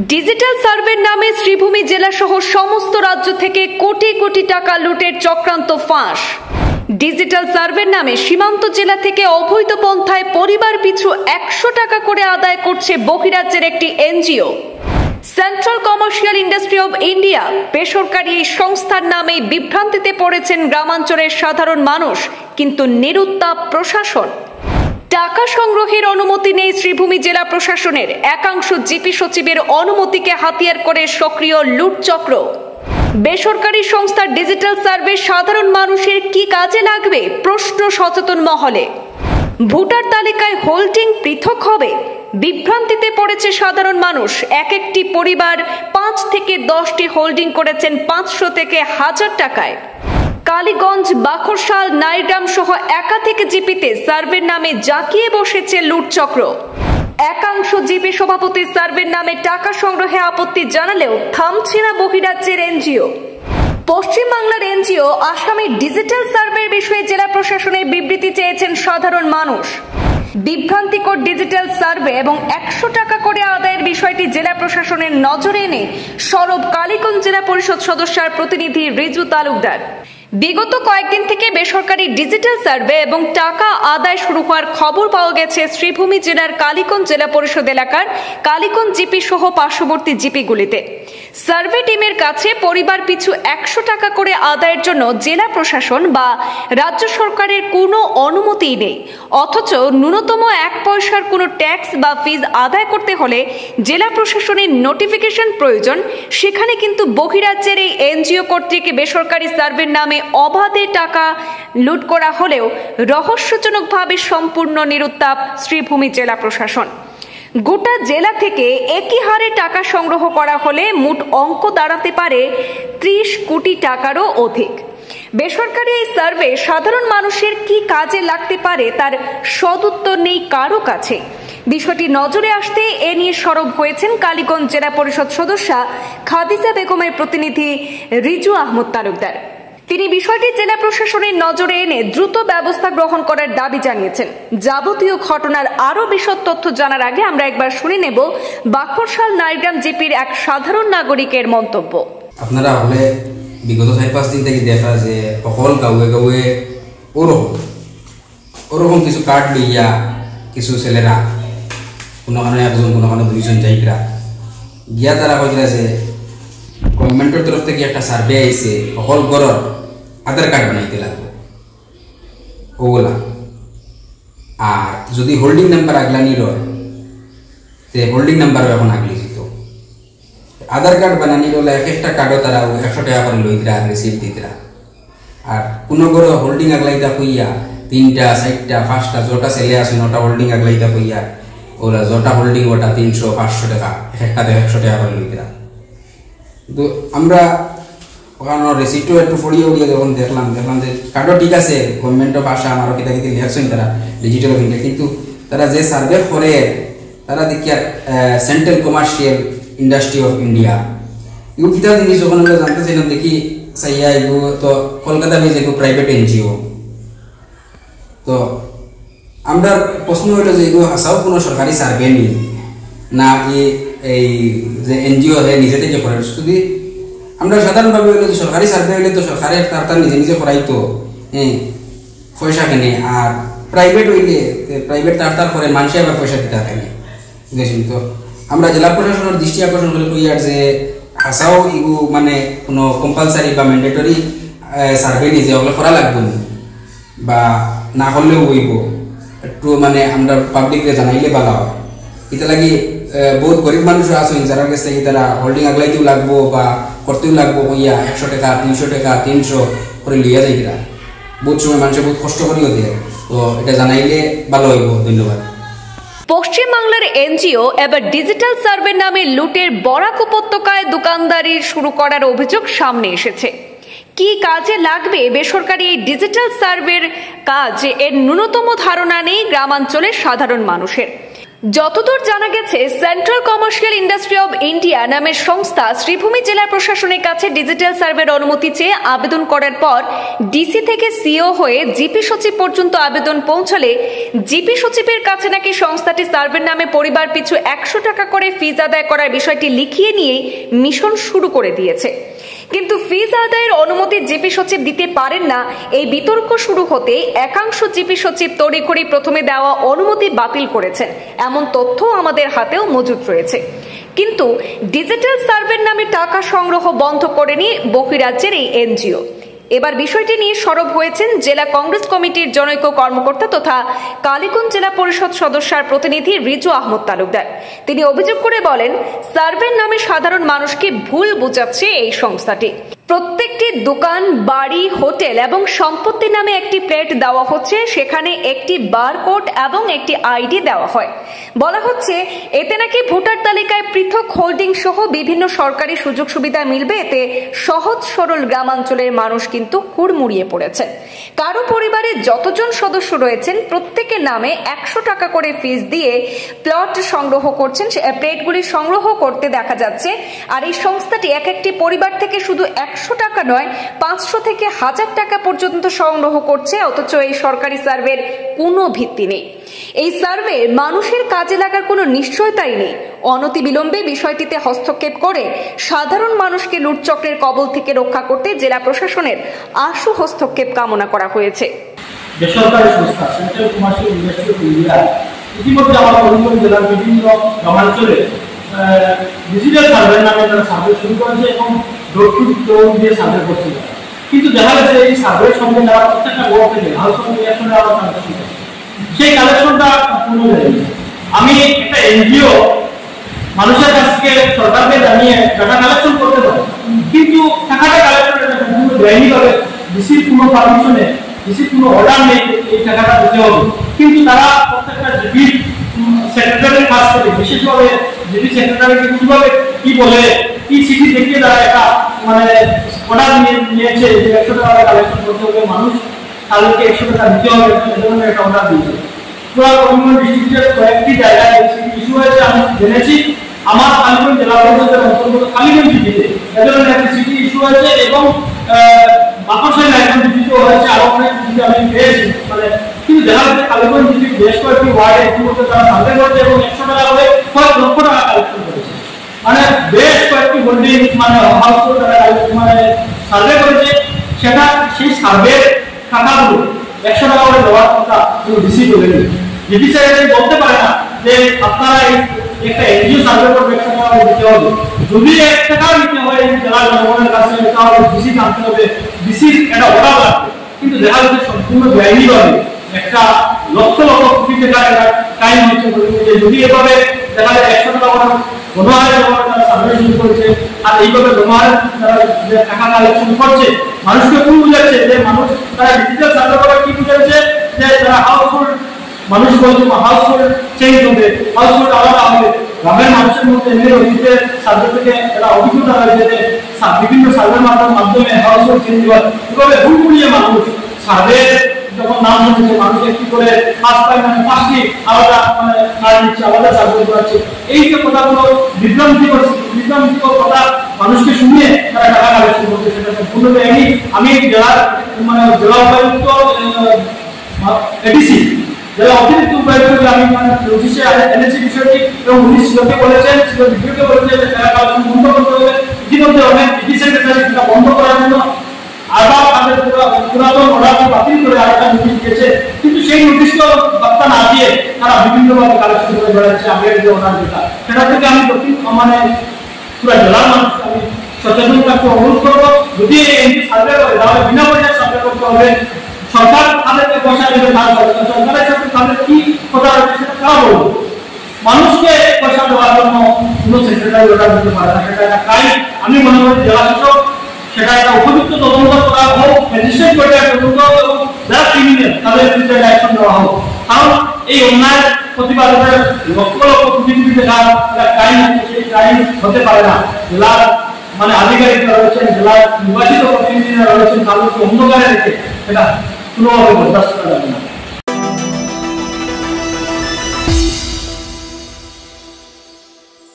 Digital সার্ভের নামে শ্রীভূমি জেলা সহ সমস্ত রাজ্য থেকে কোটি কোটি টাকা লুটের চক্রান্ত ফাঁস। ডিজিটাল সার্ভের নামে সীমান্ত জেলা থেকে অবৈধ পন্থায় পরিবার পিছু 100 টাকা করে আদায় করছে বহিরাজ্যের একটি NGO. Central commercial industry of India বেসরকারি এই সংস্থার নামে বিভ্রান্তিতে পড়েছেন গ্রামাঞ্চলের সাধারণ মানুষ, কিন্তু নিরুত্তাপ প্রশাসন। টাকা সংগ্রহের অনুমতি নেই শ্রীভূমি জেলা প্রশাসনের, একাংশ জিপি সচিবের অনুমতিকে হাতিয়ার করে সক্রিয় লুটচক্র। বেসরকারি সংস্থার ডিজিটাল সার্ভে সাধারণ মানুষের কি কাজে লাগবে প্রশ্ন সচেতন মহলে। ভোটার তালিকায় হোল্ডিং পৃথক হবে, বিভ্রান্তিতে পড়েছে সাধারণ মানুষ। এক একটি পরিবার 5 থেকে 10টি হোল্ডিং করেছেন 500 থেকে 1000 টাকায়। কালীগঞ্জ, বাখরশাল, নাইগ্রাম সহ একাধিক জিপিতে সার্ভের নামে জাঁকিয়ে বসেছে লুটচক্র। একাংশ জিপি সভাপতি সার্ভের নামে টাকা সংগ্রহে আপত্তি জানালেও থামছে না বহিরাজ্যের এনজিও। পশ্চিমবাংলার এনজিও আসামের ডিজিটাল সার্ভের বিষয়ে জেলা প্রশাসনের বিবৃতি চেয়েছেন সাধারণ মানুষ। বিভ্রান্তিকর ডিজিটাল সার্ভে এবং 100 টাকা করে আদায়ের বিষয়টি জেলা প্রশাসনের নজরে এনে সরব কালীগঞ্জ জেলা পরিষদ সদস্যের প্রতিনিধি রিজু তালুকদার। বিগত কয়েকদিন থেকে বেসরকারি ডিজিটাল সার্ভে এবং টাকা আদায় শুরু হওয়ার খবর পাওয়া গেছে শ্রীভূমি জেলার কালীগঞ্জ জেলা পরিষদ এলাকার কালীগঞ্জ জিপি সহ পার্শ্ববর্তী জিপিগুলিতে। সার্ভে টিমের কাছে পরিবার পিছু 100 টাকা করে আদায়ের জন্য জেলা প্রশাসন বা রাজ্য সরকারের কোনো অনুমতিই নেই, অথচ ন্যূনতম 1 পয়সার কোনো ট্যাক্স বা ফিজ আদায় করতে হলে জেলা প্রশাসনের নোটিফিকেশন প্রয়োজন। সেখানে কিন্তু বহিরাজ্যের এই এনজিও কর্তৃক বেসরকারি সার্ভের নামে অবাধে টাকা লুট করা হলেও রহস্যজনকভাবে সম্পূর্ণ নিরুত্তাপ শ্রীভূমি জেলা প্রশাসন। গোটা জেলা থেকে একই হারে টাকা সংগ্রহ করা হলে মোট অঙ্ক দাঁড়াতে পারে 30 কোটি টাকারও অধিক। বেসরকারি এই সার্ভে সাধারণ মানুষের কি কাজে লাগতে পারে তার সদুত্তর নেই কারো কাছে। বিষয়টি নজরে আসতে এ নিয়ে সরব হয়েছেন কালীগঞ্জ জেলা পরিষদ সদস্যা খাদিজা বেগমের প্রতিনিধি রিজু আহমদ তালুকদার। তিনি বিষয়টি জেলা প্রশাসনের নজরে এনে দ্রুত ব্যবস্থা গ্রহণ করার দাবি জানিয়েছেন। যাবতীয় ঘটনার আরো বিশদ তথ্য জানার আগে আমরা একবার শুনে নেব বাখরশাল নাইগ্রাম জিপির এক সাধারণ নাগরিকের মন্তব্য। আপনারা হলে বিগত 4-5 দিন থেকে দেখা যে সকল গাঁয়ে গাঁয়ে ওরকম কিছু কার্ড লইয়া কিছু ছেলেরা কোনোখানে একজন কোনোখানে 2জন যাইকরা গিয়া তারা কইরা যে গভর্নমেন্টের তরফ থেকে একটা সার্ভে আইছে, সকল ঘরের আধার কার্ড বানাইতে লাগবে ওগুলা। আর যদি হোল্ডিং নাম্বার আগলানি রয় তে হোল্ডিং নাম্বারও এখন আগলি যেত। আধার কার্ড বানানি হলে একটা কার্ডও তারা 100 টাকা করে লইতরা রিসিপ্ট দিতরা। আর কোনো ঘরে হোল্ডিং আগলাইতা কইয়া 3টা 4টা 5টা যটা ছেলে আছে 9টা হোল্ডিং আগলাইতা কইয়া ওরা যটা হোল্ডিং ওটা 300-500 টাকা একটাতে 100 টাকা করে লইতরা। তো আমরা ওখানে রেসিপ্টও একটু ফড়িয়ে উড়িয়ে যখন দেখলাম যে কার্ডও ঠিক আছে, গভর্নমেন্টও ভাষা আমারও কিতা কিতা লেখছেন তারা ডিজিটাল অফ ইন্ডিয়া, কিন্তু তারা যে সার্ভে করে তারা দেখি আর central commercial industry of India এগুলো কিতা জিনিস যখন আমরা জানতে চাইলাম দেখি সাইয়া এগুলো তো কলকাতা বেজ এগুলো প্রাইভেট এনজিও। তো আমরা প্রশ্ন হইল যে এগুলো হাসাও কোনো সরকারি সার্ভে নেই না এই যে এনজিও নিজে থেকে করে। যদি আমরা সাধারণভাবে হইলে সরকারি সার্ভে হইলে তো সরকারের তার নিজে নিজে করাইতো পয়সা কেনে, আর প্রাইভেট হইলে প্রাইভেট তার করে মানুষে আবার পয়সা দিতে থাকে বুঝেছেন। তো আমরা জেলা প্রশাসনের দৃষ্টি আকর্ষণ করে কই আর যে হাসাও এগু মানে কোনো কম্পালসারি বা ম্যান্ডেটরি সার্ভে নিজে ওগুলো করা লাগবে বা না করলেও হইব, একটু মানে আমরা পাবলিককে জানাইলে ভালো হয়। এটা লাগি বহুত গরিব মানুষ আছেন যারা কাছ থেকে তারা হোল্ডিং আগলাইতেও লাগবো বা করতেও লাগবো হইয়া 100 টাকা 300 টাকা 300 করে লিয়া যায় কিনা বহুত সময় মানুষের বহুত কষ্ট করিও দিয়ে। তো এটা জানাইলে ভালো হইব। ধন্যবাদ। পশ্চিমবাংলার এনজিও এবার ডিজিটাল সার্ভের নামে লুটের বরাক উপত্যকায় দোকানদারি শুরু করার অভিযোগ সামনে এসেছে। কি কাজে লাগবে বেসরকারি এই ডিজিটাল সার্ভের কাজ এর ন্যূনতম ধারণা নেই গ্রামাঞ্চলের সাধারণ মানুষের। যতদূর জানা গেছে, central commercial industry of India নামের সংস্থা শ্রীভূমি জেলা প্রশাসনের কাছে ডিজিটাল সার্ভের অনুমতি চেয়ে আবেদন করার পর ডিসি থেকে সিও হয়ে জিপি সচিব পর্যন্ত আবেদন পৌঁছালে জিপি সচিবের কাছে নাকি সংস্থাটি সার্ভের নামে পরিবার পিছু 100 টাকা করে ফিজ আদায় করার বিষয়টি লিখিয়ে নিয়ে মিশন শুরু করে দিয়েছে। কিন্তু ফিজ আদায়ের অনুমতি জিপি সচিব দিতে পারেন না, এই বিতর্ক শুরু হতে একাংশ জিপি সচিব তড়িঘড়ি প্রথমে দেওয়া অনুমতি বাতিল করেছেন, এমন তথ্য আমাদের হাতেও মজুদ রয়েছে। কিন্তু ডিজিটাল সার্ভের নামে টাকা সংগ্রহ বন্ধ করেনি বহিরাজ্যের এই এনজিও। এবার বিষয়টি নিয়ে সরব হয়েছেন জেলা কংগ্রেস কমিটির জনৈক কর্মকর্তা তথা কালীগঞ্জ জেলা পরিষদ সদস্যের প্রতিনিধি রিজু আহমদ তালুকদার। তিনি অভিযোগ করে বলেন, সার্ভের নামে সাধারণ মানুষকে ভুল বোঝাচ্ছে এই সংস্থাটি। প্রত্যেকটি দোকান, বাড়ি, হোটেল এবং সম্পত্তির নামে একটি প্লেট দেওয়া হচ্ছে, সেখানে একটি বারকোড এবং একটি আইডি দেওয়া হয়। বলা হচ্ছে এতে নাকি ভোটার তালিকায় পৃথক হোল্ডিং সহ বিভিন্ন সরকারি সুযোগ সুবিধা মিলবে। এতে সহজ সরল গ্রামাঞ্চলের মানুষ কিন্তু হুড়মুড়িয়ে পড়েছেন। কারো পরিবারে যতজন সদস্য রয়েছেন প্রত্যেকের নামে 100 টাকা করে ফিস দিয়ে প্লট সংগ্রহ করছেন, প্লেটগুলি সংগ্রহ করতে দেখা যাচ্ছে। আর এই সংস্থাটি এক একটি পরিবার থেকে শুধু 100 টাকা নয়, 500 থেকে 1000 টাকা পর্যন্ত সংগ্রহ করছে, অথচ এই সরকারি সার্ভের কোনো ভিত্তি নেই। এই সার্ভে মানুষের কাজে লাগার কোনো নিশ্চয়তাই নেই। অনতিবিলম্বে বিষয়টিতে হস্তক্ষেপ করে সাধারণ মানুষকে লুটচক্রের কবল থেকে রক্ষা করতে জেলা প্রশাসনের আশু হস্তক্ষেপ কামনা করা হয়েছে। বেসরকারি সংস্থা central commercial industry of India ইতিমধ্যে আমার করিমগঞ্জ জেলার বিভিন্ন গ্রামাঞ্চলে ডিজিটাল সার্ভে নামে তারা সার্ভে শুরু করেছে এবং ডোর টু ডোর দিয়ে সার্ভে করছে। কিন্তু দেখা গেছে এই সার্ভের সঙ্গে যারা প্রত্যেকটা ব্লক থেকে হাউসহোল্ড রিয়াকশনে আবার কালেকশন করে, সেই কালেকশনটা পূর্ণ হয়ে গেছে। আমি একটা এনজিও মানুষের কাছ থেকে সরকারকে জানিয়ে টাকা কালেকশন করতে পারে, কিন্তু টাকাটা কালেকশন দেয়নি ভাবে ডিসির কোনো পারমিশনে, ডিসির কোনো অর্ডার নেই এই টাকাটা দিতে হবে। কিন্তু তারা প্রত্যেকটা জিপি সেক্রেটারির কাছ থেকে বিশেষভাবে জিপি সেক্রেটারিকে কিভাবে কি বলে কি চিঠি দেখিয়ে তারা একটা মানে অর্ডার নিয়েছে যে 100 টাকা কালেকশন করতে হবে, মানুষ তাদেরকে 100 টাকা দিতে হবে, এজন্য একটা অর্ডার দিয়েছে। পুরো করিমগঞ্জ ডিস্ট্রিক্টের কয়েকটি জায়গায় ইস্যু হয়েছে, আমি জেনেছি। আমার কালীগঞ্জ জেলা পরিষদের অন্তর্গত কালীগঞ্জ জিপিতে এজন্য একটা সিটি ইস্যু হয়েছে এবং বাকশালী একজন জিপিতে হয়েছে, আরো অনেক জিপি আমি পেয়েছি। মানে কিন্তু দেখা যাচ্ছে কালীগঞ্জ জিপি বেশ কয়েকটি ওয়ার্ডে ইতিমধ্যে তারা সার্ভে করেছে এবং 100 টাকা করে কয়েক লক্ষ টাকা কালেকশন করেছে। মানে বেশ কয়েকটি হোল্ডিং মানে হাউসহোল্ড তারা মানে সার্ভে করেছে, সেটা সেই সার্ভের টাকাগুলো 100 টাকা করে দেওয়ার কথা কোনো ডিসি বলেনি। ডিসি সেক্রেটারি বলতে পারে না যে আপনারা একটা এনজিও সার্ভে করবে 100 টাকা করে দিতে হবে। যদি 1 টাকা দিতে হয় জেলা জনগণের কাছে তাহলে ডিসি জানতে হবে, ডিসির একটা অর্ডার লাগবে। কিন্তু দেখা যাচ্ছে সম্পূর্ণ বেআইনিভাবে একটা লক্ষ লক্ষ কোটি টাকা টাইম হচ্ছে। যদি এভাবে দেখা যায় 100 টাকা করে গণহারে তারা সার্ভে শুরু করেছে, আর এইভাবে গণহারে তারা যে টাকা কালেকশন করছে মানুষকে ভুল বুঝাচ্ছে যে মানুষ তারা ডিজিটাল সার্ভে করে কি বুঝাচ্ছে যে তারা হাউসহোল্ড মানুষ বলছে হাউসহোল্ড চেঞ্জ হবে, হাউসহোল্ড আলাদা হবে। গ্রামের মানুষের মধ্যে এর অতীতের সার্ভে থেকে একটা অভিজ্ঞতা হয়েছে যে বিভিন্ন সার্ভের মাধ্যমে হাউসহোল্ড চেঞ্জ হয়। এভাবে ভুল বুঝিয়ে মানুষ সার্ভে যখন নাম শুনেছে মানুষ একটি করে 5টি আলাদা মানে কার্ড দিচ্ছে, আলাদা সার্ভে করাচ্ছে। এই যে কথাগুলো বিভ্রান্তিকর কথা মানুষকে শুনিয়ে তারা টাকা কালেকশন করছে, সেটা সম্পূর্ণ বেআইনি। আমি জেলার মানে জেলা উপায়ুক্ত এডিসি জেলা অতিরিক্ত উপায়ুক্তকে আমি মানে নোটিশে এনেছি বিষয়টি এবং উনি সিওকে বলেছেন, সিও ভিডিওকে বলেছেন যে টাকা কালেকশন বন্ধ করতে হবে। ইতিমধ্যে অনেক ডিসি সেক্রেটারি সেটা বন্ধ করার জন্য আবার তাদের পুরাতন অর্ডার বাতিল করে আরেকটা নোটিশ দিয়েছে, কিন্তু সেই নোটিশটা বার্তা না দিয়ে তারা বিভিন্নভাবে কালেকশন করে বেড়াচ্ছে। আগের যে অর্ডার যেটা সেটা থেকে আমি মানে পুরো জেলার মানুষ আমি সচেতন থাকতে অনুরোধ করবো, যদি এনজি সার্ভে করে তাহলে বিনা পয়সায় সার্ভে করতে হবে। সরকার তাদেরকে পয়সা দেবে, সরকারের সাথে তাদের কি কথা রয়েছে সেটা তারা বলবো। মানুষকে পয়সা দেওয়ার জন্য কোনো সেক্রেটারি অর্ডার দিতে পারে না, সেটা একটা ক্রাইম। আমি মনে করি জেলা শাসক সেটা একটা উপযুক্ত তদন্ত করা হোক, ম্যাজিস্ট্রেট পর্যায়ে তদন্ত এবং যারা ক্রিমিনাল তাদের বিরুদ্ধে অ্যাকশন নেওয়া হোক। কারণ এই অন্যায় প্রতিবাদ করে লক্ষ লক্ষ কোটি কোটি টাকা ক্রাইম হচ্ছে, সেই ক্রাইম হতে পারে না। জেলার মানে আধিকারিকরা রয়েছেন, জেলার নির্বাচিত প্রতিনিধিরা রয়েছেন, তাদেরকে অন্ধকারে রেখে এটা কোনোভাবে বরদাস্ত করা যাবে না।